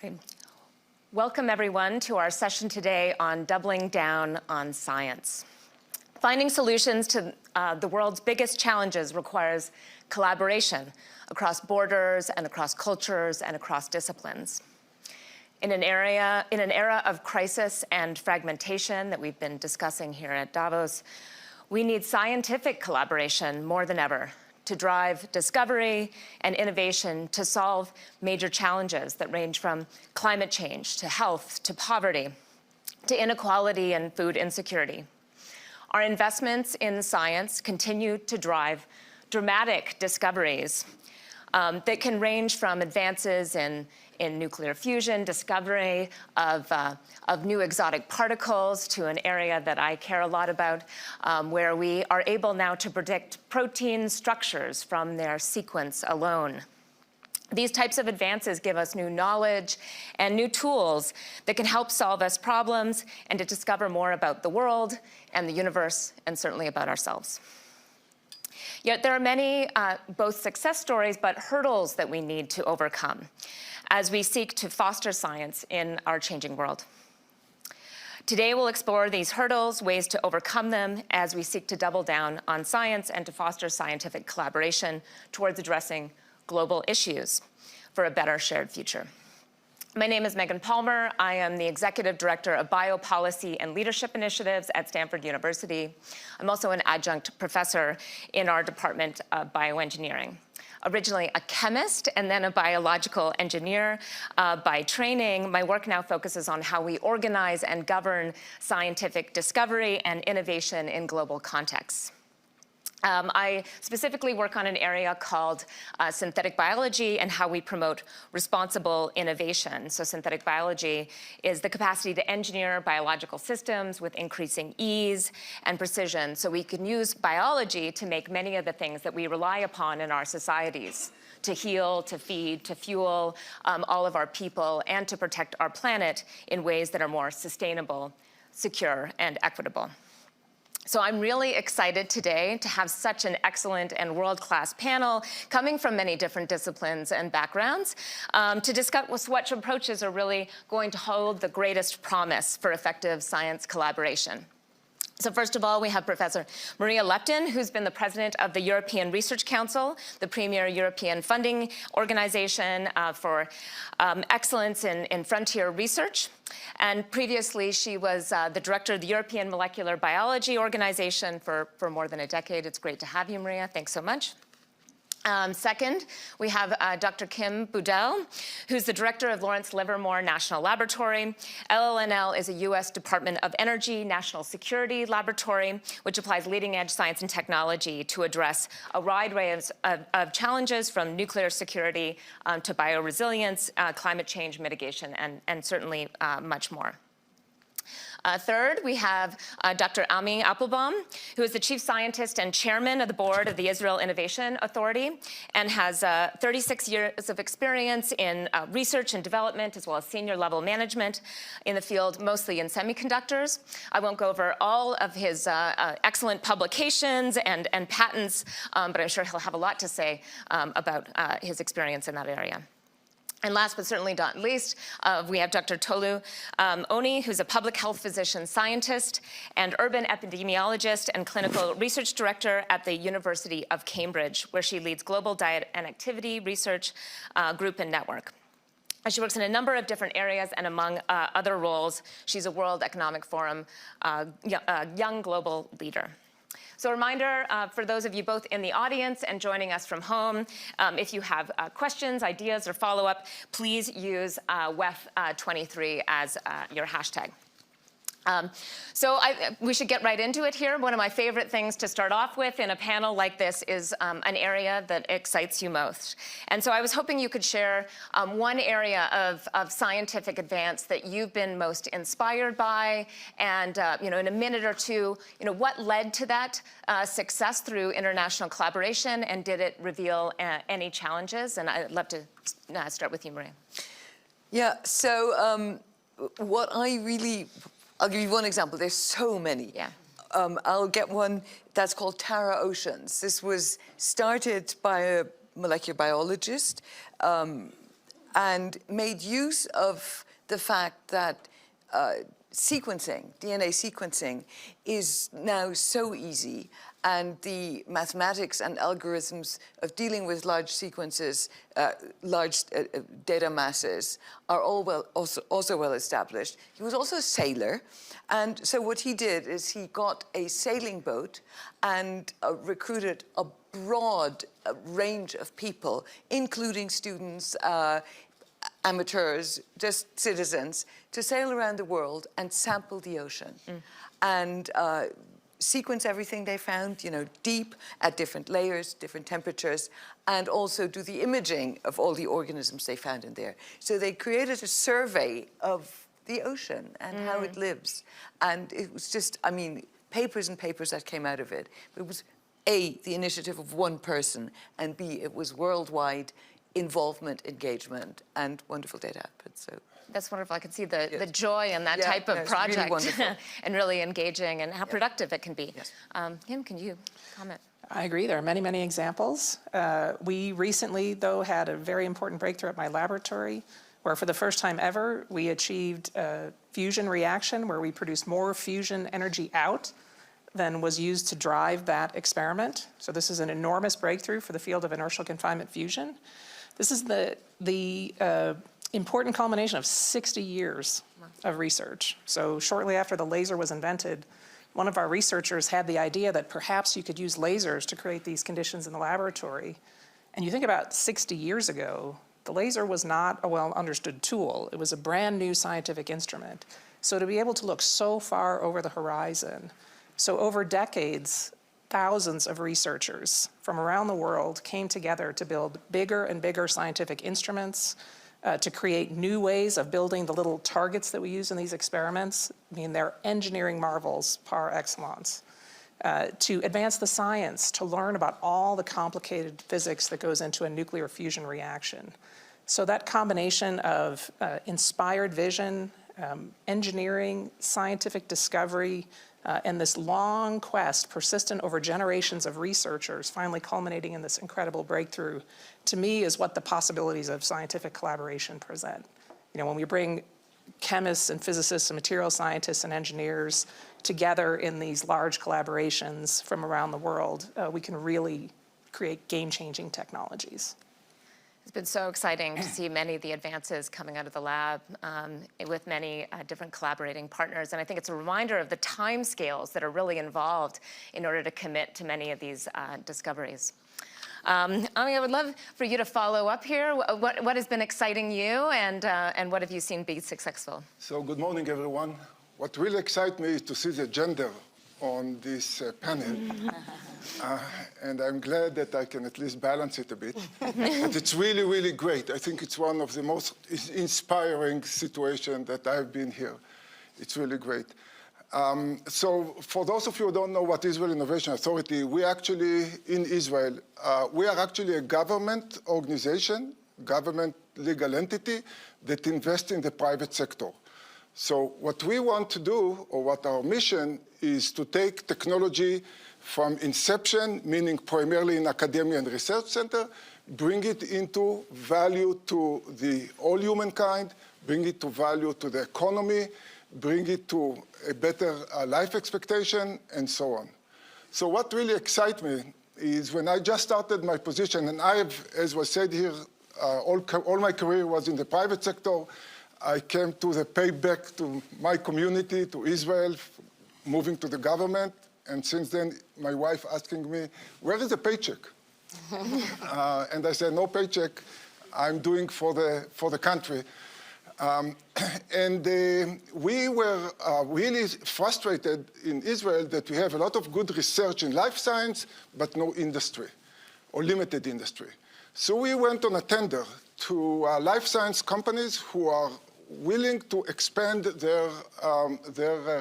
Great. Welcome, everyone, to our session today on doubling down on science. Finding solutions to the world's biggest challenges requires collaboration across borders and across cultures and across disciplines. In an era of crisis and fragmentation that we've been discussing here at Davos, we need scientific collaboration more than ever to drive discovery and innovation to solve major challenges that range from climate change to health to poverty to inequality and food insecurity. Our investments in science continue to drive dramatic discoveries that can range from advances in nuclear fusion, discovery of new exotic particles, to an area that I care a lot about, where we are able now to predict protein structures from their sequence alone. These types of advances give us new knowledge and new tools that can help solve us problems and to discover more about the world and the universe, and certainly about ourselves. Yet there are many both success stories but hurdles that we need to overcome as we seek to foster science in our changing world. Today we'll explore these hurdles, ways to overcome them as we seek to double down on science and to foster scientific collaboration towards addressing global issues for a better shared future. My name is Megan Palmer. I am the Executive Director of Biopolicy and Leadership Initiatives at Stanford University. I'm also an adjunct professor in our Department of Bioengineering. Originally a chemist and then a biological engineer by training, my work now focuses on how we organize and govern scientific discovery and innovation in global contexts. I specifically work on an area called synthetic biology and how we promote responsible innovation. So synthetic biology is the capacity to engineer biological systems with increasing ease and precision, so we can use biology to make many of the things that we rely upon in our societies, to heal, to feed, to fuel all of our people, and to protect our planet in ways that are more sustainable, secure, and equitable. So I'm really excited today to have such an excellent and world-class panel coming from many different disciplines and backgrounds to discuss what approaches are really going to hold the greatest promise for effective science collaboration. So first of all, we have Professor Maria Leptin, who's been the president of the European Research Council, the premier European funding organization for excellence in frontier research. And previously, she was the director of the European Molecular Biology Organization for more than a decade. It's great to have you, Maria. Thanks so much. Second, we have Dr. Kim Budil, who's the director of Lawrence Livermore National Laboratory. LLNL is a U.S. Department of Energy National Security Laboratory, which applies leading-edge science and technology to address a wide range of challenges, from nuclear security to bioresilience, climate change mitigation, and certainly much more. Third, we have Dr. Amiram Appelbaum, who is the chief scientist and chairman of the board of the Israel Innovation Authority and has 36 years of experience in research and development, as well as senior level management in the field, mostly in semiconductors. I won't go over all of his excellent publications and patents, but I'm sure he'll have a lot to say about his experience in that area. And last but certainly not least, we have Dr. Tolu Oni, who's a public health physician scientist and urban epidemiologist and clinical research director at the University of Cambridge, where she leads global diet and activity research group and network. She works in a number of different areas, and among other roles, she's a World Economic Forum young global leader. So a reminder for those of you both in the audience and joining us from home, if you have questions, ideas, or follow-up, please use WEF23 as your hashtag. We should get right into it here. One of my favorite things to start off with in a panel like this is an area that excites you most. And so I was hoping you could share one area of scientific advance that you've been most inspired by, and in a minute or two, what led to that success through international collaboration, and did it reveal any challenges? And I'd love to start with you, Maria. Yeah, so I'll give you one example. There's so many. Yeah. I'll get one that's called Tara Oceans. This was started by a molecular biologist and made use of the fact that sequencing, DNA sequencing, is now so easy, and the mathematics and algorithms of dealing with large sequences, large data masses, are all also well established. He was also a sailor, and so what he did is he got a sailing boat and recruited a broad range of people, including students, amateurs, just citizens, to sail around the world and sample the ocean. And sequence everything they found, deep at different layers, different temperatures, and also do the imaging of all the organisms they found in there. So they created a survey of the ocean and how it lives. And it was just, papers and papers that came out of it. It was A, the initiative of one person, and B, it was worldwide involvement, engagement, and wonderful data output. So that's wonderful. I can see the joy in that type of project, really and really engaging, and how productive it can be. Yes. Kim, can you comment? I agree. There are many, many examples. We recently, though, had a very important breakthrough at my laboratory, where for the first time ever, we achieved a fusion reaction where we produced more fusion energy out than was used to drive that experiment. So this is an enormous breakthrough for the field of inertial confinement fusion. This is the important culmination of 60 years of research. So shortly after the laser was invented, one of our researchers had the idea that perhaps you could use lasers to create these conditions in the laboratory. And you think about 60 years ago, the laser was not a well-understood tool. It was a brand new scientific instrument. So to be able to look so far over the horizon, so over decades, thousands of researchers from around the world came together to build bigger and bigger scientific instruments, to create new ways of building the little targets that we use in these experiments. They're engineering marvels par excellence. To advance the science, to learn about all the complicated physics that goes into a nuclear fusion reaction. So that combination of inspired vision, engineering, scientific discovery, and this long quest, persistent over generations of researchers, finally culminating in this incredible breakthrough, to me is what the possibilities of scientific collaboration present. When we bring chemists and physicists and material scientists and engineers together in these large collaborations from around the world, we can really create game-changing technologies. It's been so exciting to see many of the advances coming out of the lab with many different collaborating partners. And I think it's a reminder of the timescales that are really involved in order to commit to many of these discoveries. Ami, I would love for you to follow up here. What has been exciting you, and what have you seen be successful? So good morning, everyone. What really excites me is to see the gender on this panel. And I'm glad that I can at least balance it a bit. But it's really, really great. I think it's one of the most inspiring situations that I've been here. It's really great. So for those of you who don't know what Israel Innovation Authority, we actually, in Israel, we are actually a government organization, government legal entity that invests in the private sector. So what we want to do, or what our mission is, to take technology from inception, meaning primarily in academia and research center, bring it into value to the all humankind, bring it to value to the economy, bring it to a better life expectation, and so on. So what really excites me is when I just started my position, and I've, as was said here, all my career was in the private sector. I came to the payback to my community, to Israel, moving to the government. And since then, my wife asking me, where is the paycheck? And I said, no paycheck. I'm doing for the country. We were really frustrated in Israel that we have a lot of good research in life science, but no industry, or limited industry. So we went on a tender to life science companies who are willing to expand their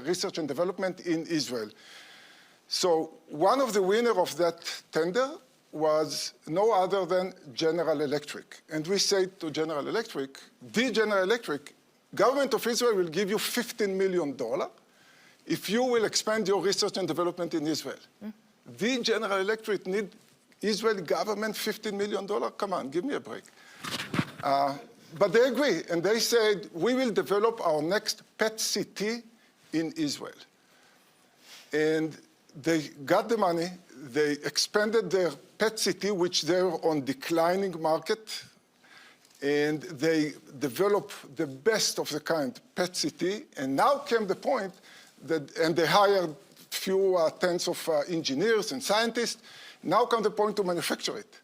research and development in Israel. So one of the winners of that tender was no other than General Electric. And we said to General Electric, the General Electric, government of Israel will give you $15 million if you will expand your research and development in Israel. The General Electric need Israeli government $15 million? Come on, give me a break. But they agree, and they said, we will develop our next PET-CT in Israel. And they got the money, they expanded their PET-CT, which they're on declining market, and they developed the best of the kind PET-CT, and now came the point that, and they hired few tens of engineers and scientists, now come the point to manufacture it.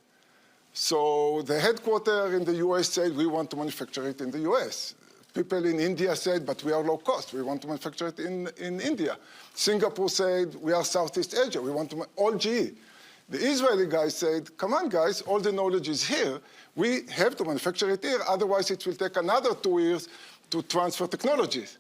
So the headquarters in the US said, we want to manufacture it in the US. People in India said, but we are low cost, we want to manufacture it in India. Singapore said, we are Southeast Asia, we want to, all GE. The Israeli guys said, come on guys, all the knowledge is here, we have to manufacture it here, otherwise it will take another 2 years to transfer technologies.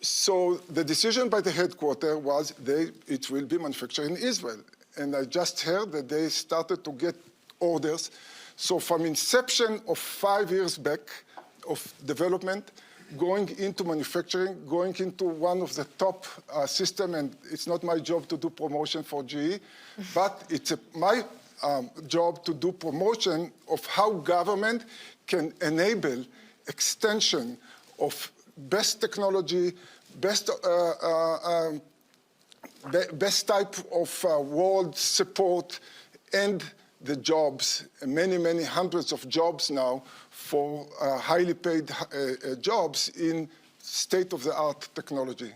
So the decision by the headquarters was it will be manufactured in Israel. And I just heard that they started to get orders. So from inception of 5 years back of development, going into manufacturing, going into one of the top system, and it's not my job to do promotion for GE, but it's my job to do promotion of how government can enable extension of best technology, best type of world support, and the jobs, many, many hundreds of jobs now for highly paid jobs in state-of-the-art technology.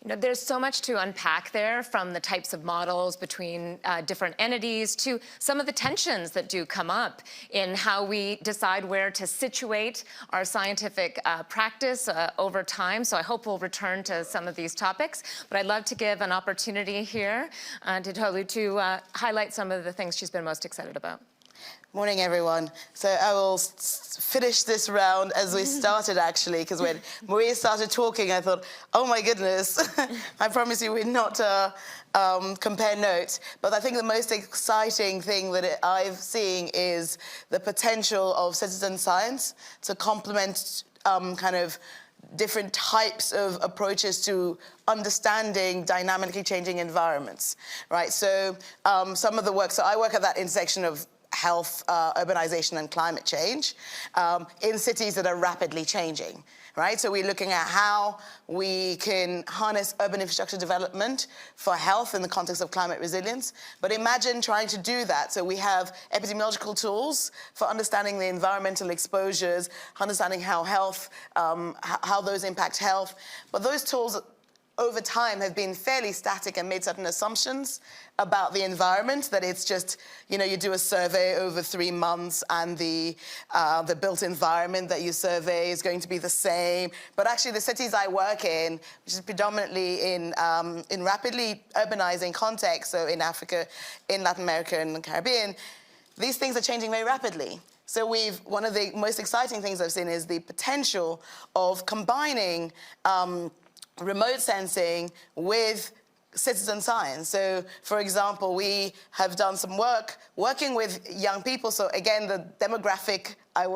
You know, there's so much to unpack there, from the types of models between different entities to some of the tensions that do come up in how we decide where to situate our scientific practice over time. So I hope we'll return to some of these topics. But I'd love to give an opportunity here to Tolu to highlight some of the things she's been most excited about. Morning, everyone. So I will finish this round as we started, actually, because when Maria started talking, I thought, oh, my goodness, I promise you we're not compare notes. But I think the most exciting thing that I've seen is the potential of citizen science to complement kind of different types of approaches to understanding dynamically changing environments, right? So some of the work, so I work at that intersection of health, urbanization, and climate change in cities that are rapidly changing, right? So we're looking at how we can harness urban infrastructure development for health in the context of climate resilience. But imagine trying to do that. So we have epidemiological tools for understanding the environmental exposures, understanding how health, how those impact health. But those tools over time have been fairly static and made certain assumptions about the environment, that it's just, you know, you do a survey over 3 months and the built environment that you survey is going to be the same. But actually the cities I work in, which is predominantly in rapidly urbanizing contexts, so in Africa, in Latin America and the Caribbean, these things are changing very rapidly. So one of the most exciting things I've seen is the potential of combining remote sensing with citizen science. So, for example, we have done some work working with young people. So again, the demographic I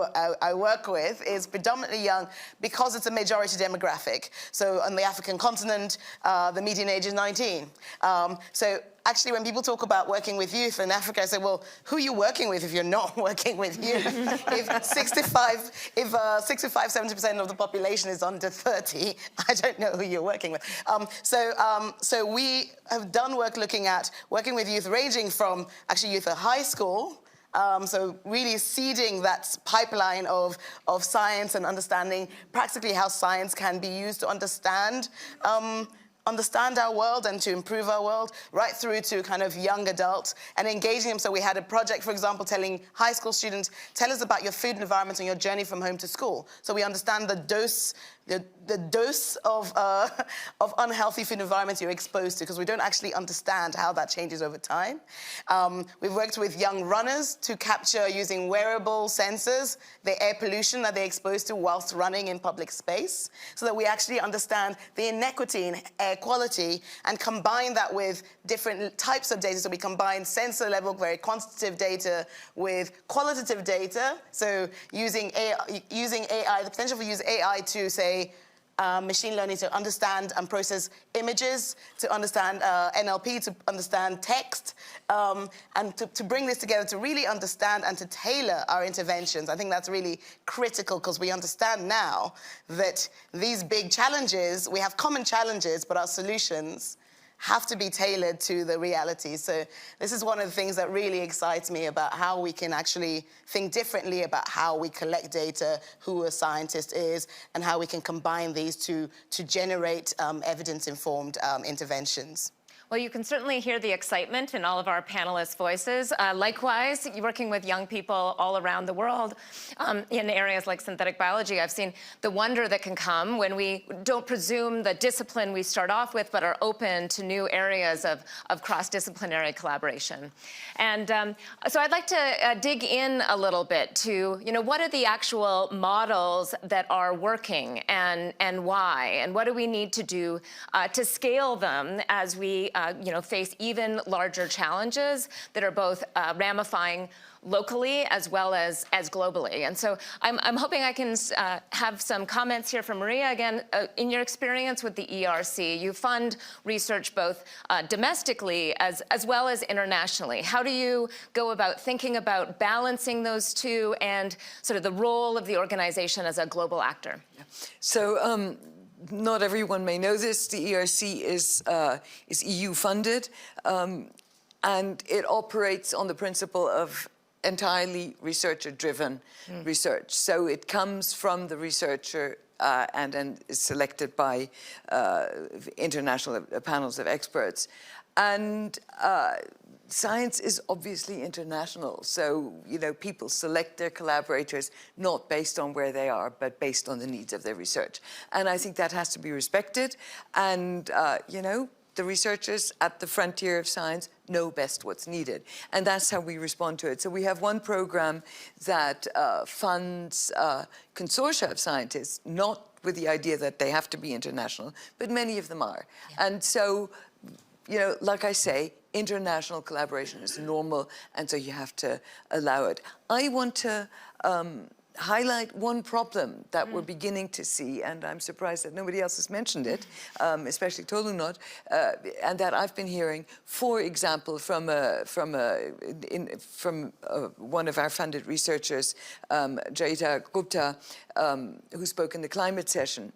work with is predominantly young because it's a majority demographic. So on the African continent, the median age is 19. So actually, when people talk about working with youth in Africa, I say, well, who are you working with if you're not working with youth? If 65, 70% of the population is under 30, I don't know who you're working with. So we have done work looking at working with youth ranging from actually youth at high school, so really seeding that pipeline of science and understanding practically how science can be used to understand our world and to improve our world, right through to kind of young adults and engaging them. So we had a project, for example, telling high school students, tell us about your food environment on your journey from home to school. So we understand the dose of unhealthy food environments you're exposed to, because we don't actually understand how that changes over time. We've worked with young runners to capture, using wearable sensors, the air pollution that they're exposed to whilst running in public space, so that we actually understand the inequity in air quality and combine that with different types of data. So we combine sensor level, very quantitative data with qualitative data. So using AI, the potential for use AI to say, machine learning to understand and process images, to understand NLP, to understand text, and to bring this together to really understand and to tailor our interventions. I think that's really critical because we understand now that these big challenges, we have common challenges, but our solutions have to be tailored to the reality. So this is one of the things that really excites me about how we can actually think differently about how we collect data, who a scientist is, and how we can combine these to generate evidence-informed interventions. Well, you can certainly hear the excitement in all of our panelists' voices. Likewise, working with young people all around the world in areas like synthetic biology, I've seen the wonder that can come when we don't presume the discipline we start off with, but are open to new areas of cross-disciplinary collaboration. And so I'd like to dig in a little bit to, what are the actual models that are working and why? And what do we need to do to scale them as we face even larger challenges that are both ramifying locally as well as globally. And so I'm hoping I can have some comments here from Maria. Again, in your experience with the ERC, you fund research both domestically as well as internationally. How do you go about thinking about balancing those two and sort of the role of the organization as a global actor? Yeah. So not everyone may know this. The ERC is EU funded, and it operates on the principle of entirely researcher-driven research. So it comes from the researcher and then is selected by international panels of experts. And science is obviously international. So, people select their collaborators not based on where they are, but based on the needs of their research. And I think that has to be respected. And, the researchers at the frontier of science know best what's needed. And that's how we respond to it. So we have one program that funds consortia of scientists, not with the idea that they have to be international, but many of them are. Yeah. And so, like I say, international collaboration is normal, and so you have to allow it. I want to highlight one problem that we're beginning to see, and I'm surprised that nobody else has mentioned it, especially Tolu not, and that I've been hearing, for example, from one of our funded researchers, Jaita Gupta, who spoke in the climate session.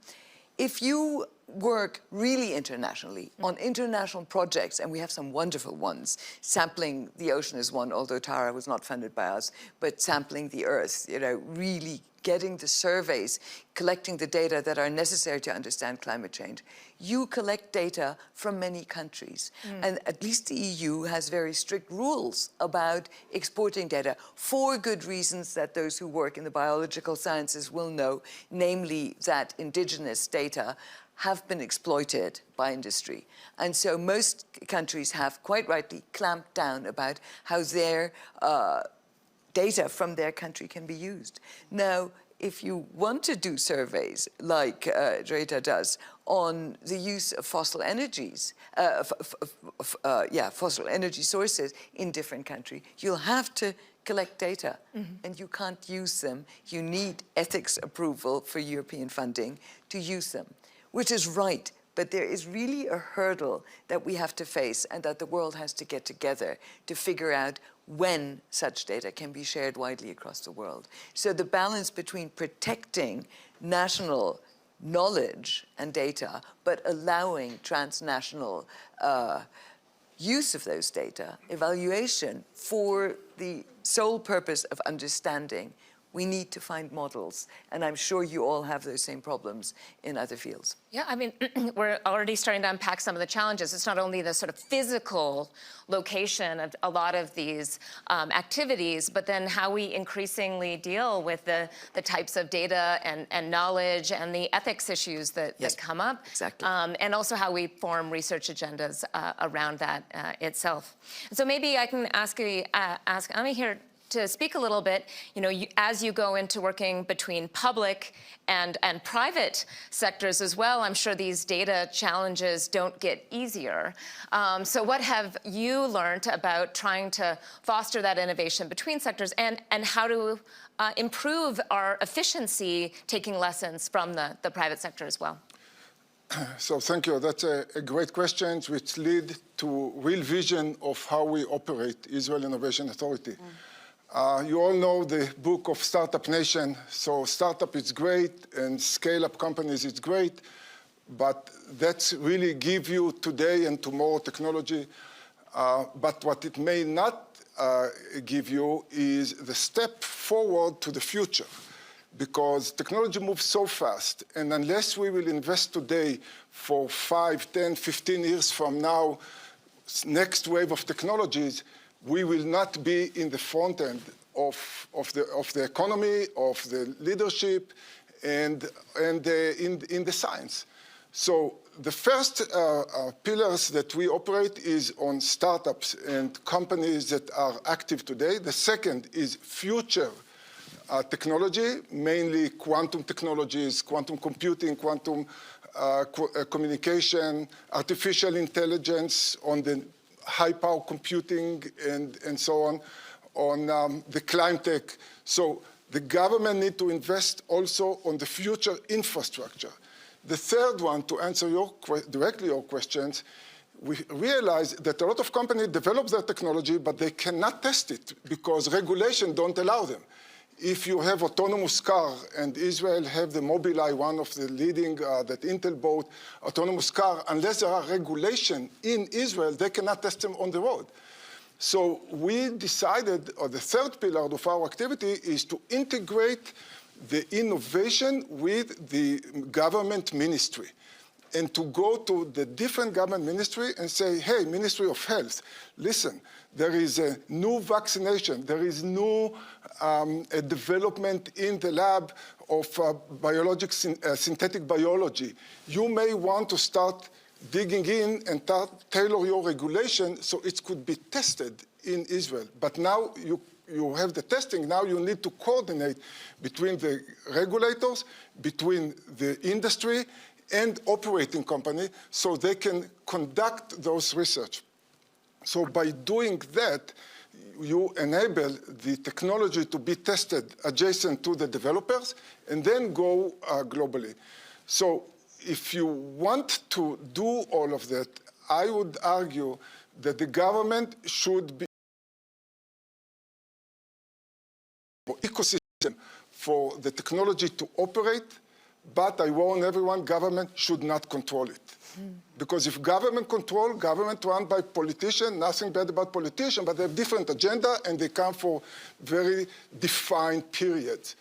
If you work really internationally on international projects, and we have some wonderful ones. Sampling the ocean is one, although Tara was not funded by us, but sampling the Earth, really getting the surveys, collecting the data that are necessary to understand climate change. You collect data from many countries, and at least the EU has very strict rules about exporting data for good reasons that those who work in the biological sciences will know, namely that indigenous data have been exploited by industry. And so most countries have, quite rightly, clamped down about how their data from their country can be used. Now, if you want to do surveys like Jaita does on the use of fossil energies, fossil energy sources in different countries, you'll have to collect data, and you can't use them. You need ethics approval for European funding to use them, which is right, but there is really a hurdle that we have to face and that the world has to get together to figure out when such data can be shared widely across the world. So the balance between protecting national knowledge and data, but allowing transnational use of those data, evaluation for the sole purpose of understanding, we need to find models, and I'm sure you all have those same problems in other fields. Yeah, I mean, we're already starting to unpack some of the challenges. It's not only the sort of physical location of a lot of these activities, but then how we increasingly deal with the types of data and knowledge and the ethics issues that come up. Exactly. And also how we form research agendas around that itself. And so maybe I can ask Ami here to speak a little bit, as you go into working between public and private sectors as well, I'm sure these data challenges don't get easier. So what have you learned about trying to foster that innovation between sectors and how to improve our efficiency, taking lessons from the private sector as well? So thank you. That's a great question, which lead to real vision of how we operate Israel Innovation Authority. You all know the book of Startup Nation. So startup is great, and scale-up companies is great, but that's really give you today and tomorrow technology. But what it may not give you is the step forward to the future, because technology moves so fast, and unless we will invest today for 5, 10, 15 years from now, next wave of technologies, we will not be in the front end of the economy, of the leadership, and in the science. So the first pillars that we operate is on startups and companies that are active today. The second is future technology, mainly quantum technologies, quantum computing, quantum communication, artificial intelligence on the high-power computing, and so on the climate tech. So the government need to invest also on the future infrastructure. The third one, to answer directly your questions, we realize that a lot of companies develop their technology, but they cannot test it because regulation don't allow them. If you have autonomous car, and Israel have the Mobileye, one of the leading, that Intel bought, autonomous car, unless there are regulation in Israel, they cannot test them on the road. So we decided, or the third pillar of our activity is to integrate the innovation with the government ministry, and to go to the different government ministry and say, hey, Ministry of Health, listen, there is a new vaccination, there is new a development in the lab of synthetic biology. You may want to start digging in and tailor your regulation so it could be tested in Israel. But now you have the testing, now you need to coordinate between the regulators, between the industry, and operating company so they can conduct those research. So by doing that, you enable the technology to be tested adjacent to the developers and then go globally. So if you want to do all of that, I would argue that the government should be ecosystem for the technology to operate, but I warn everyone, government should not control it. Because if government run by politicians, nothing bad about politicians, but they have different agenda and they come for very defined periods.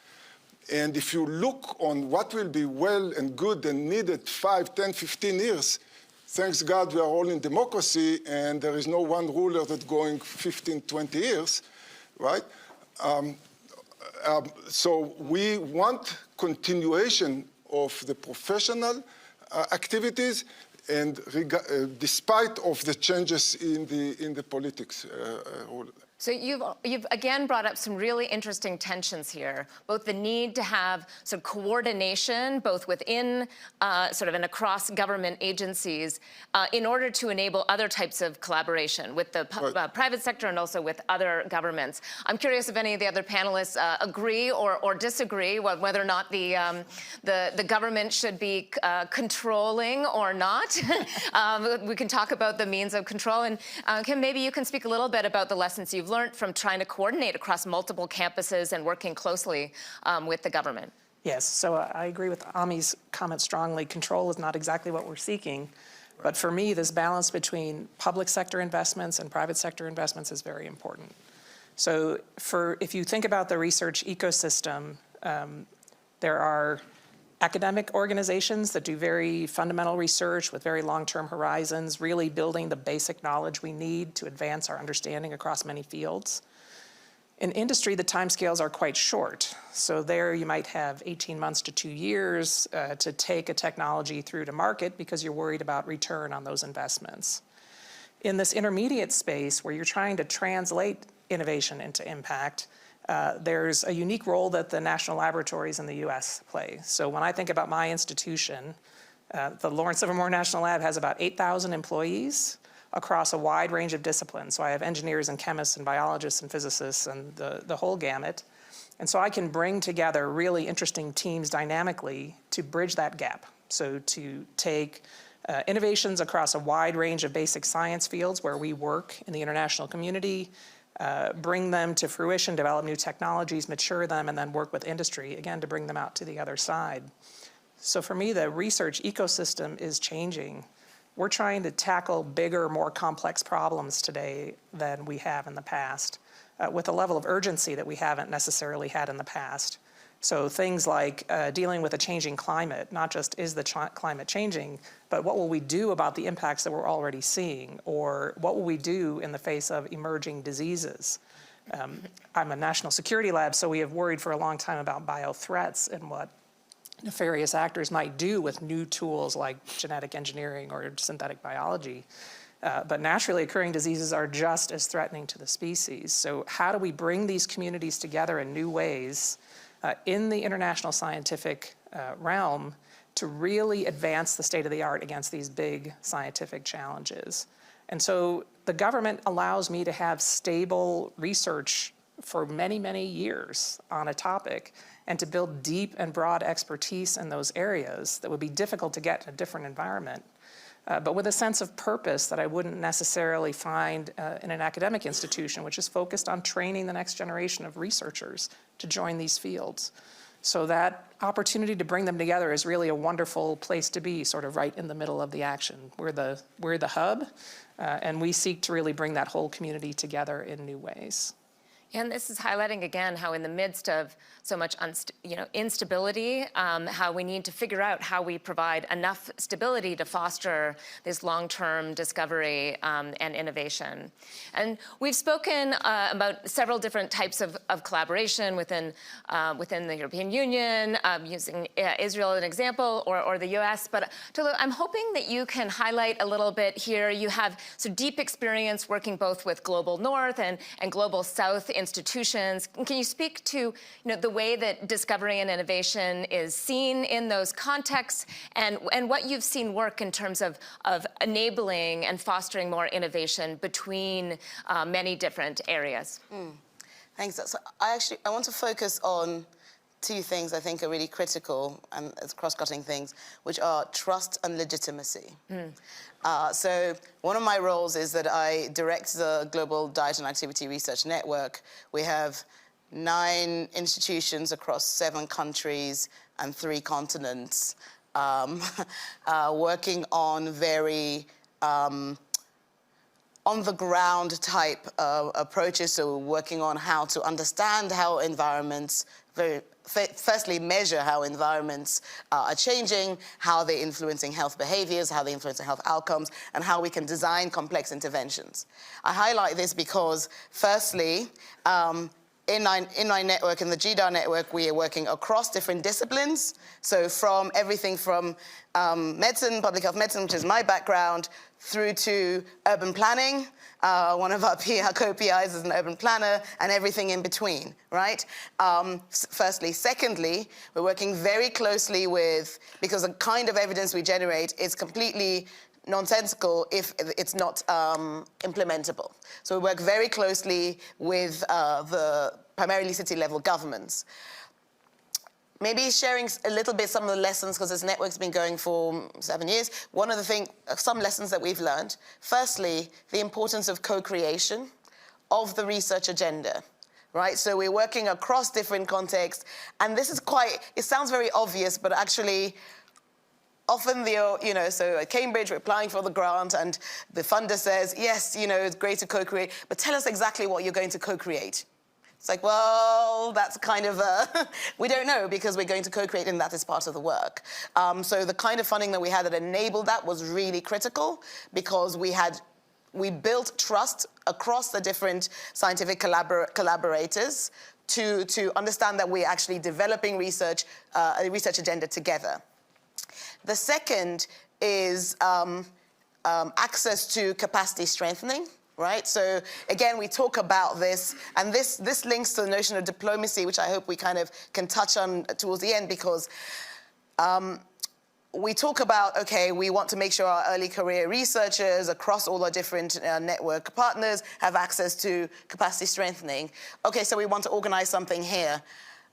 And if you look on what will be well and good and needed 5, 10, 15 years, thanks God we are all in democracy and there is no one ruler that's going 15, 20 years, right? So we want continuation of the professional activities, and despite of the changes in the politics. So you've again brought up some really interesting tensions here, both the need to have sort of coordination, both within sort of and across government agencies, in order to enable other types of collaboration with the private sector and also with other governments. I'm curious if any of the other panelists agree or disagree whether or not the government should be controlling or not. We can talk about the means of control, and Kim, maybe you can speak a little bit about the lessons you've learned from trying to coordinate across multiple campuses and working closely with the government. Yes, so I agree with Ami's comment strongly. Control is not exactly what we're seeking, but for me, this balance between public sector investments and private sector investments is very important. So if you think about the research ecosystem, there are academic organizations that do very fundamental research with very long-term horizons, really building the basic knowledge we need to advance our understanding across many fields. In industry, the timescales are quite short. So there you might have 18 months to 2 years to take a technology through to market because you're worried about return on those investments. In this intermediate space where you're trying to translate innovation into impact, there's a unique role that the national laboratories in the US play. So when I think about my institution, the Lawrence Livermore National Lab has about 8,000 employees across a wide range of disciplines. So I have engineers and chemists and biologists and physicists and the whole gamut. And so I can bring together really interesting teams dynamically to bridge that gap. So to take innovations across a wide range of basic science fields where we work in the international community, bring them to fruition, develop new technologies, mature them, and then work with industry, again, to bring them out to the other side. So for me, the research ecosystem is changing. We're trying to tackle bigger, more complex problems today than we have in the past, with a level of urgency that we haven't necessarily had in the past. So things like dealing with a changing climate, not just is the climate changing, but what will we do about the impacts that we're already seeing, or what will we do in the face of emerging diseases? I'm a national security lab, so we have worried for a long time about bio-threats and what nefarious actors might do with new tools like genetic engineering or synthetic biology. But naturally occurring diseases are just as threatening to the species. So how do we bring these communities together in new ways in the international scientific realm to really advance the state of the art against these big scientific challenges? And so the government allows me to have stable research for many, many years on a topic and to build deep and broad expertise in those areas that would be difficult to get in a different environment, but with a sense of purpose that I wouldn't necessarily find in an academic institution, which is focused on training the next generation of researchers to join these fields. So that opportunity to bring them together is really a wonderful place to be, sort of right in the middle of the action. We're the hub, and we seek to really bring that whole community together in new ways. And this is highlighting again how in the midst of so much instability, how we need to figure out how we provide enough stability to foster this long-term discovery and innovation. And we've spoken about several different types of collaboration within the European Union, using Israel as an example, or the US. But Tolu, I'm hoping that you can highlight a little bit here. You have so deep experience working both with Global North and Global South institutions. Can you speak to the way that discovery and innovation is seen in those contexts, and what you've seen work in terms of enabling and fostering more innovation between many different areas? Thanks. So I want to focus on two things I think are really critical and as cross-cutting things, which are trust and legitimacy. So one of my roles is that I direct the Global Diet and Activity Research Network. We have 9 institutions across 7 countries and 3 continents, working on very on-the-ground type approaches, so working on how to understand how environments, firstly measure how environments are changing, how they're influencing health behaviors, how they're influencing health outcomes, and how we can design complex interventions. I highlight this because, firstly, in my network, in the GDAR network, we are working across different disciplines. So from everything from medicine, public health medicine, which is my background, through to urban planning. One of our co-PIs is an urban planner, and everything in between, right? Firstly. Secondly, we're working very closely with, because the kind of evidence we generate is completely nonsensical if it's not implementable. So we work very closely with the primarily city-level governments. Maybe sharing a little bit some of the lessons, because this network's been going for 7 years. One of the things, some lessons that we've learned. Firstly, the importance of co-creation of the research agenda, right? So we're working across different contexts, and this is it sounds very obvious, but actually, often so at Cambridge, we're applying for the grant, and the funder says, yes, it's great to co-create, but tell us exactly what you're going to co-create. It's like, well, that's kind of we don't know, because we're going to co-create, and that is part of the work. So the kind of funding that we had that enabled that was really critical, because we built trust across the different scientific collaborators to understand that we're actually developing research, a research agenda together. The second is access to capacity strengthening, right? So again, we talk about this, and this links to the notion of diplomacy, which I hope we kind of can touch on towards the end, because we talk about, okay, we want to make sure our early career researchers across all our different network partners have access to capacity strengthening. Okay, so we want to organize something here.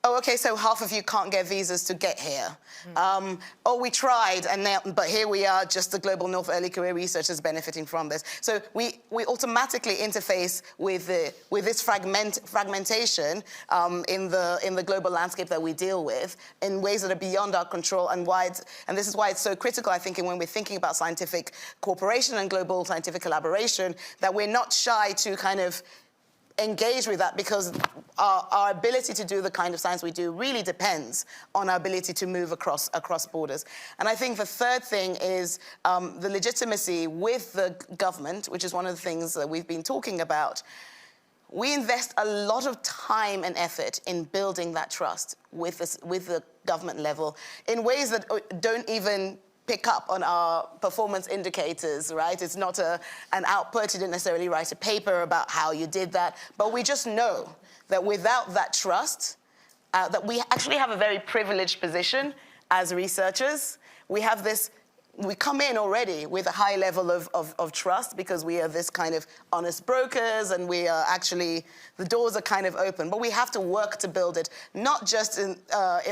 oh, okay, so half of you can't get visas to get here. Oh, we tried, and now, but here we are, just the global North early career researchers benefiting from this. So we automatically interface with this fragmentation in the global landscape that we deal with in ways that are beyond our control, and this is why it's so critical, I think, when we're thinking about scientific cooperation and global scientific collaboration, that we're not shy to kind of engage with that, because our ability to do the kind of science we do really depends on our ability to move across borders. And I think the third thing is the legitimacy with the government, which is one of the things that we've been talking about. We invest a lot of time and effort in building that trust with the government level in ways that don't even pick up on our performance indicators, right? It's not an output. You didn't necessarily write a paper about how you did that. But we just know that without that trust, that we actually have a very privileged position as researchers. We come in already with a high level of trust, because we are this kind of honest brokers, and we are actually, the doors are kind of open. But we have to work to build it, not just in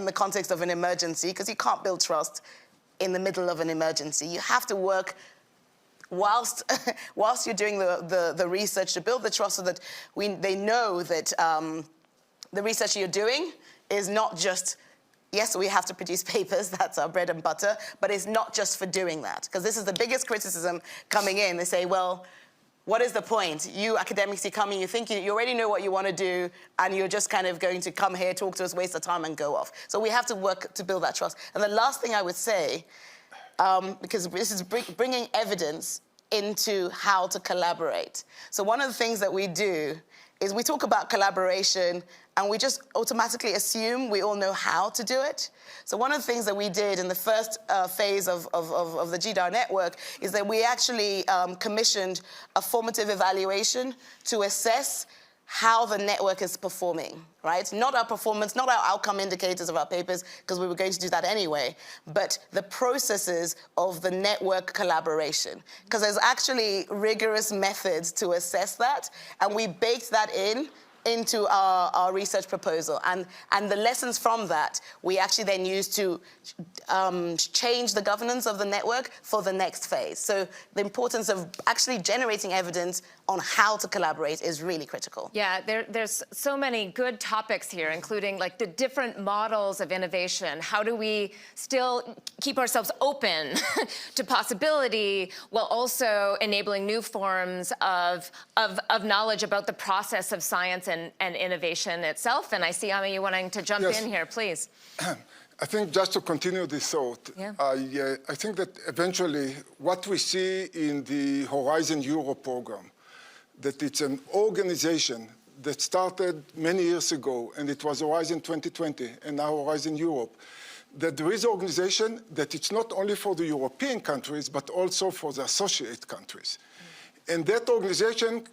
the context of an emergency, because you can't build trust in the middle of an emergency. You have to work whilst you're doing the research to build the trust, so that they know that the research you're doing is not just, yes, we have to produce papers, that's our bread and butter, but it's not just for doing that. Because this is the biggest criticism coming in. They say, well, what is the point? You academics, you come in, you think you already know what you want to do, and you're just kind of going to come here, talk to us, waste the time, and go off. So we have to work to build that trust. And the last thing I would say, because this is bringing evidence into how to collaborate. So one of the things that we do is we talk about collaboration, and we just automatically assume we all know how to do it. So one of the things that we did in the first phase of the GDAR network is that we actually commissioned a formative evaluation to assess how the network is performing, right? Not our performance, not our outcome indicators of our papers, because we were going to do that anyway, but the processes of the network collaboration. Because there's actually rigorous methods to assess that, and we baked that into our research proposal. And the lessons from that, we actually then use to change the governance of the network for the next phase. So the importance of actually generating evidence on how to collaborate is really critical. Yeah, there's so many good topics here, including like the different models of innovation. How do we still keep ourselves open to possibility while also enabling new forms of knowledge about the process of science and innovation itself? And I see, Ami, you wanting to jump in here, please. I think just to continue this thought, I think that eventually what we see in the Horizon Europe program, that it's an organization that started many years ago, and it was Horizon 2020, and now Horizon Europe, that there is an organization that it's not only for the European countries, but also for the associate countries. And that organization,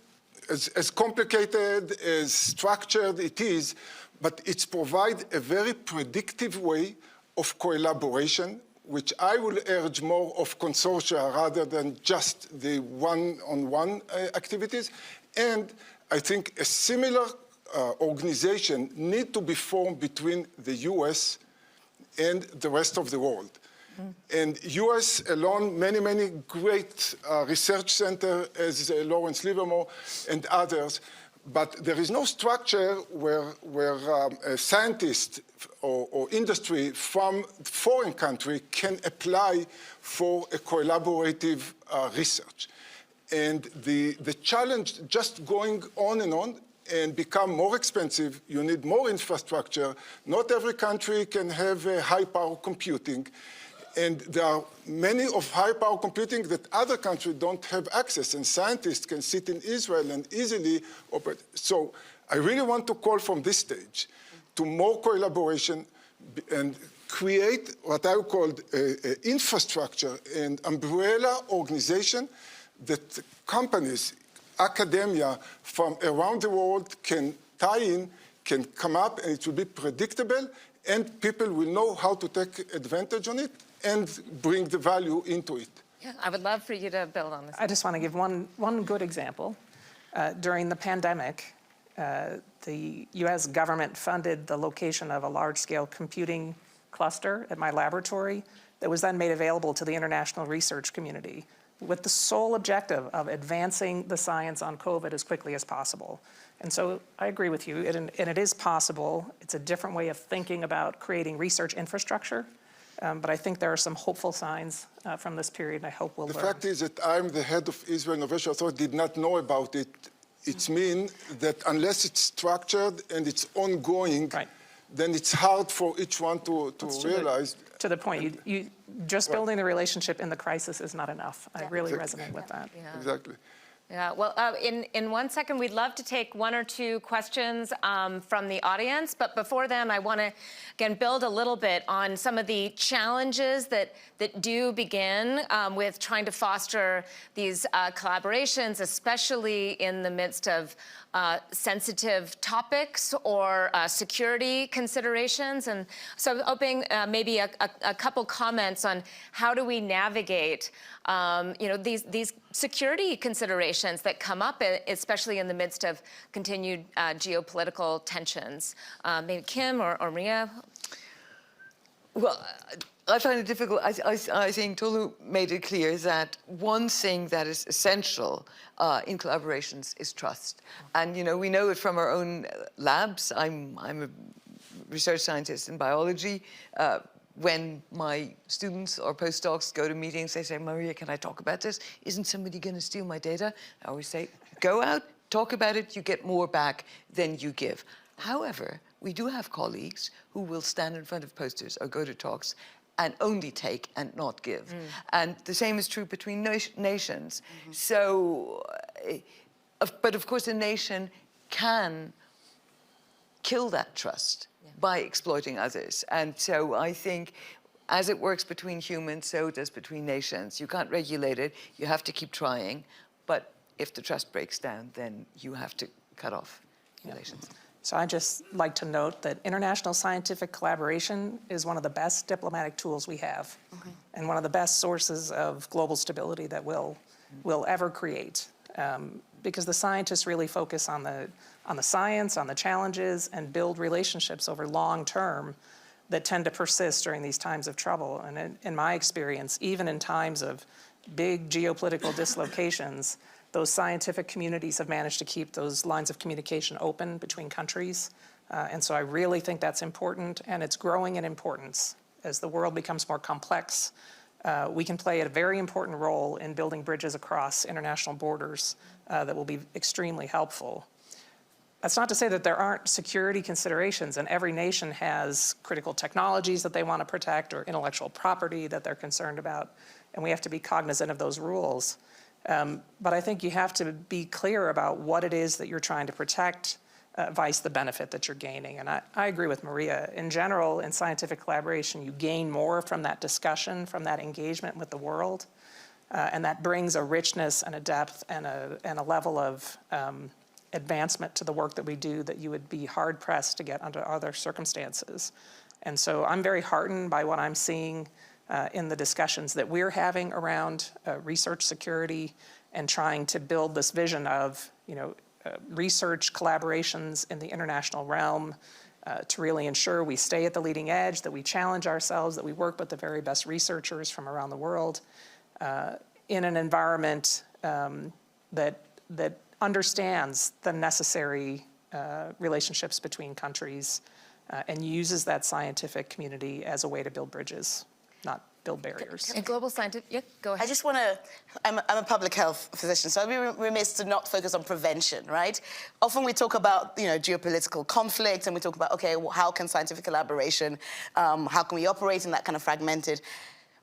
as complicated, as structured it is, but it's provide a very predictive way of collaboration, which I will urge more of consortia rather than just the one-on-one activities. And I think a similar organization need to be formed between the US and the rest of the world. And US alone, many great research centers, as Lawrence Livermore and others, but there is no structure where a scientist or industry from foreign country can apply for a collaborative research. And the challenge just going on and become more expensive, you need more infrastructure. Not every country can have high-power computing. And there are many of high-power computing that other countries don't have access, and scientists can sit in Israel and easily operate. So I really want to call from this stage to more collaboration and create what I would call infrastructure and umbrella organization that companies, academia from around the world can tie in, can come up, and it will be predictable, and people will know how to take advantage on it and bring the value into it. Yeah, I would love for you to build on this. I just want to give one good example. During the pandemic, the US government funded the location of a large-scale computing cluster at my laboratory that was then made available to the international research community with the sole objective of advancing the science on COVID as quickly as possible. And so I agree with you, and it is possible. It's a different way of thinking about creating research infrastructure, but I think there are some hopeful signs from this period, and I hope we'll learn. The fact is that I'm the head of Israel Innovation Authority, did not know about it. It's mean that unless it's structured and it's ongoing, Right. then it's hard for each one to realize. To the point, you just building the relationship in the crisis is not enough. I really Exactly. resonate with that. Exactly. Yeah, well, in 1 second, we'd love to take 1 or 2 questions from the audience. But before then, I want to, again, build a little bit on some of the challenges that do begin with trying to foster these collaborations, especially in the midst of sensitive topics or security considerations. And so I'm hoping maybe a couple comments on how do we navigate these security considerations that come up, especially in the midst of continued geopolitical tensions. Maybe Kim or Maria? Well, I find it difficult. I think Tolu made it clear that one thing that is essential in collaborations is trust. And, we know it from our own labs. I'm a research scientist in biology. When my students or postdocs go to meetings, they say, Maria, can I talk about this? Isn't somebody going to steal my data? I always say, go out, talk about it, you get more back than you give. However, we do have colleagues who will stand in front of posters or go to talks and only take and not give. And the same is true between nations. So, but of course a nation can kill that trust by exploiting others. And so I think as it works between humans, so it does between nations. You can't regulate it, you have to keep trying, but if the trust breaks down, then you have to cut off relations. So I'd just like to note that international scientific collaboration is one of the best diplomatic tools we have, and one of the best sources of global stability that we'll ever create. Because the scientists really focus on the science, on the challenges, and build relationships over long term that tend to persist during these times of trouble. And in my experience, even in times of big geopolitical dislocations, those scientific communities have managed to keep those lines of communication open between countries. And so I really think that's important, and it's growing in importance. As the world becomes more complex, we can play a very important role in building bridges across international borders that will be extremely helpful. That's not to say that there aren't security considerations, and every nation has critical technologies that they want to protect or intellectual property that they're concerned about, and we have to be cognizant of those rules. But I think you have to be clear about what it is that you're trying to protect, vice the benefit that you're gaining. And I agree with Maria. In general, in scientific collaboration, you gain more from that discussion, from that engagement with the world, and that brings a richness and a depth and a level of advancement to the work that we do that you would be hard-pressed to get under other circumstances. And so I'm very heartened by what I'm seeing in the discussions that we're having around research security and trying to build this vision of, research collaborations in the international realm to really ensure we stay at the leading edge, that we challenge ourselves, that we work with the very best researchers from around the world in an environment that understands the necessary relationships between countries and uses that scientific community as a way to build bridges, not build barriers. And global scientific, yeah, go ahead. I just want to, I'm a public health physician, so I'd be remiss to not focus on prevention, right? Often we talk about, geopolitical conflict, and we talk about, okay, well, how can scientific collaboration, how can we operate in that kind of fragmented?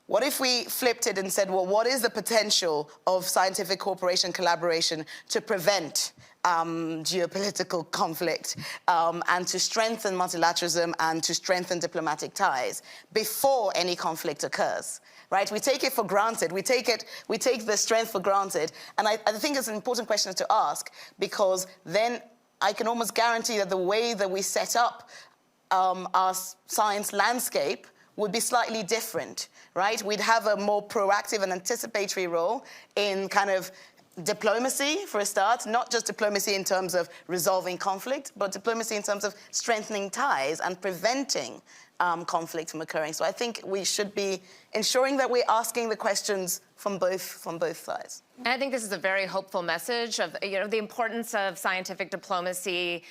What if we flipped it and said, well, what is the potential of scientific cooperation collaboration to prevent geopolitical conflict and to strengthen multilateralism and to strengthen diplomatic ties before any conflict occurs, right? We take it for granted. We take the strength for granted. And I think it's an important question to ask, because then I can almost guarantee that the way that we set up our science landscape would be slightly different, right? We'd have a more proactive and anticipatory role in kind of diplomacy for a start, not just diplomacy in terms of resolving conflict, but diplomacy in terms of strengthening ties and preventing conflict from occurring. So I think we should be ensuring that we're asking the questions from both sides. And I think this is a very hopeful message of the importance of scientific diplomacy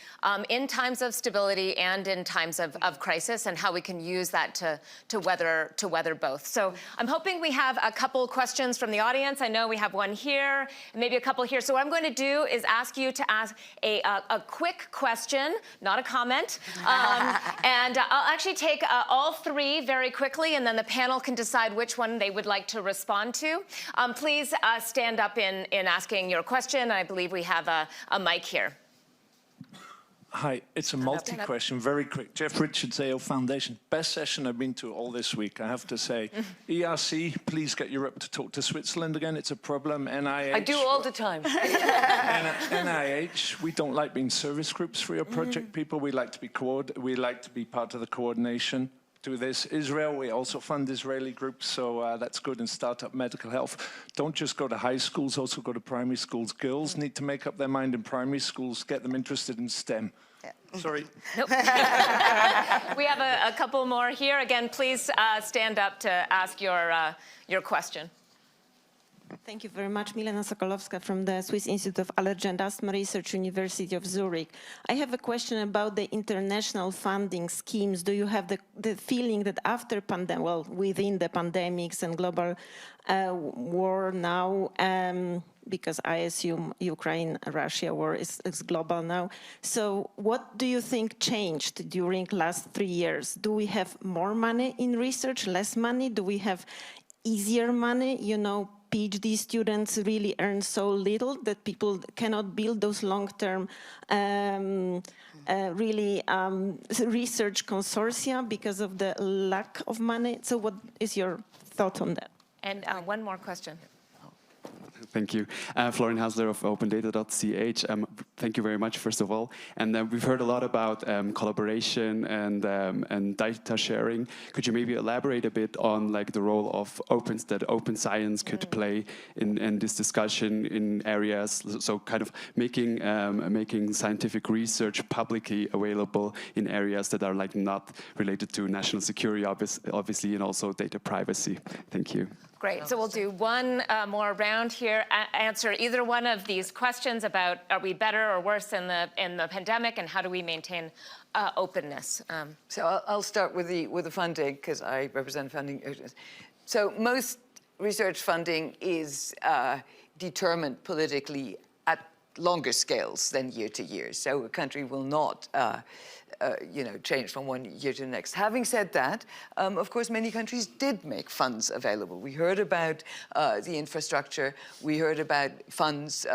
in times of stability and in times of crisis, and how we can use that to weather both. So I'm hoping we have a couple questions from the audience. I know we have one here, and maybe a couple here. So what I'm going to do is ask you to ask a quick question, not a comment, and I'll actually take all three very quickly, and then the panel can decide which one they would like to respond to. Please stand up in asking your question. I believe we have a mic here. Hi, it's a multi-question, very quick. Jeff Richards, AO Foundation. Best session I've been to all this week, I have to say. ERC, please get Europe to talk to Switzerland again. It's a problem. NIH. I do all the time. NIH, we don't like being service groups for your project people. We like to be part of the coordination to this. Israel, we also fund Israeli groups, so that's good in startup medical health. Don't just go to high schools, also go to primary schools. Girls need to make up their mind in primary schools, get them interested in STEM. Yeah. Sorry. Nope. We have a couple more here. Again, please stand up to ask your question. Thank you very much. Milena Sokolowska from the Swiss Institute of Allergy and Asthma Research, University of Zurich. I have a question about the international funding schemes. Do you have the feeling that after within the pandemics and global war now, because I assume Ukraine-Russia war is global now. So what do you think changed during last 3 years? Do we have more money in research, less money? Do we have easier money? PhD students really earn so little that people cannot build those long-term research consortia because of the lack of money. So what is your thought on that? And one more question. Thank you. Florian Hasler of opendata.ch. Thank you very much, first of all. And we've heard a lot about collaboration and data sharing. Could you maybe elaborate a bit on the role of open science could play in this discussion in areas, so kind of making scientific research publicly available in areas that are not related to national security, obviously, and also data privacy. Thank you. Great. So we'll do one more round here. Answer either one of these questions about are we better or worse in the pandemic, and how do we maintain openness? So I'll start with the funding, because I represent funding. So most research funding is determined politically at longer scales than year to year. So a country will not change from one year to the next. Having said that, of course, many countries did make funds available. We heard about the infrastructure. We heard about funds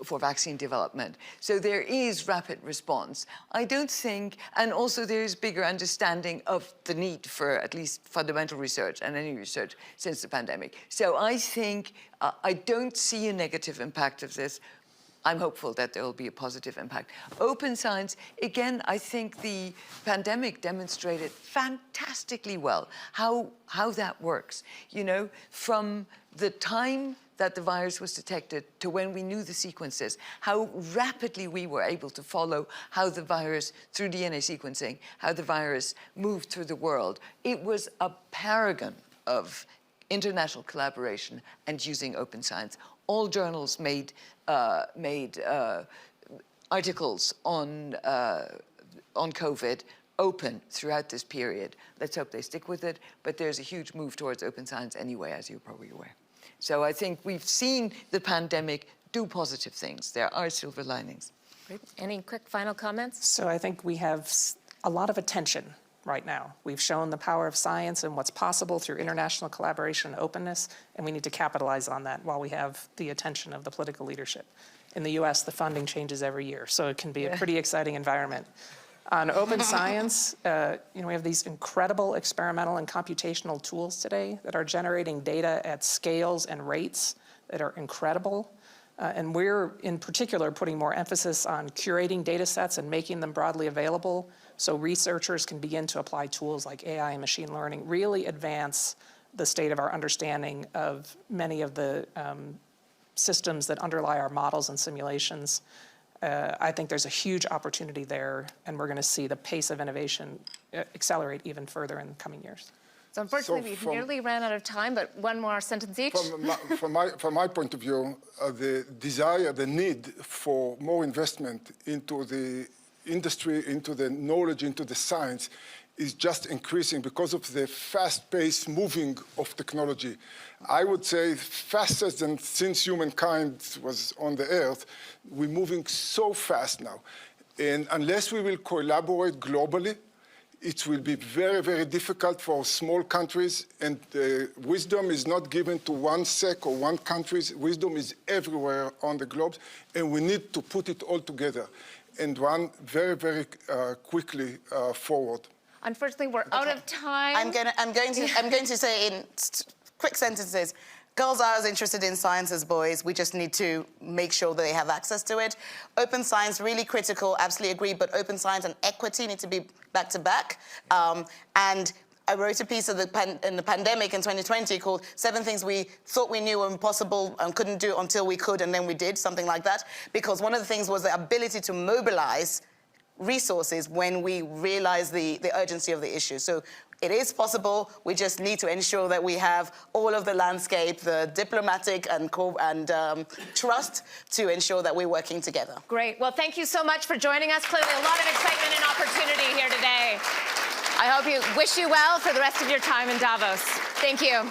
for vaccine development. So there is rapid response. I don't think, and also there is bigger understanding of the need for at least fundamental research and any research since the pandemic. So I think I don't see a negative impact of this. I'm hopeful that there will be a positive impact. Open science, again, I think the pandemic demonstrated fantastically well how that works. From the time that the virus was detected to when we knew the sequences, how rapidly we were able to follow how the virus, through DNA sequencing, how the virus moved through the world. It was a paragon of international collaboration and using open science. All journals made articles on COVID open throughout this period. Let's hope they stick with it. But there's a huge move towards open science anyway, as you're probably aware. So I think we've seen the pandemic do positive things. There are silver linings. Great. Any quick final comments? So I think we have a lot of attention right now. We've shown the power of science and what's possible through international collaboration and openness, and we need to capitalize on that while we have the attention of the political leadership. In the US, the funding changes every year, so it can be a pretty exciting environment. On open science, we have these incredible experimental and computational tools today that are generating data at scales and rates that are incredible. And we're, in particular, putting more emphasis on curating data sets and making them broadly available so researchers can begin to apply tools like AI and machine learning, really advance the state of our understanding of many of the systems that underlie our models and simulations. I think there's a huge opportunity there, and we're going to see the pace of innovation accelerate even further in the coming years. So unfortunately, we've nearly ran out of time, but one more sentence each. From my point of view, the desire, the need for more investment into the industry, into the knowledge, into the science is just increasing because of the fast-paced moving of technology. I would say faster than since humankind was on the earth. We're moving so fast now. And unless we will collaborate globally, it will be very, very difficult for small countries. And wisdom is not given to one sect or one country. Wisdom is everywhere on the globe. And we need to put it all together and run very, very quickly forward. Unfortunately, we're out of time. I'm going to say in quick sentences, girls are as interested in science as boys. We just need to make sure that they have access to it. Open science, really critical, absolutely agree, but open science and equity need to be back to back. And I wrote a piece in the pandemic in 2020 called 7 Things We Thought We Knew Were Impossible and Couldn't Do Until We Could, and then we did, something like that. Because one of the things was the ability to mobilize resources when we realize the urgency of the issue. So it is possible. We just need to ensure that we have all of the landscape, the diplomatic and trust to ensure that we're working together. Great. Well, thank you so much for joining us. Clearly a lot of excitement and opportunity here today. I hope you wish you well for the rest of your time in Davos. Thank you.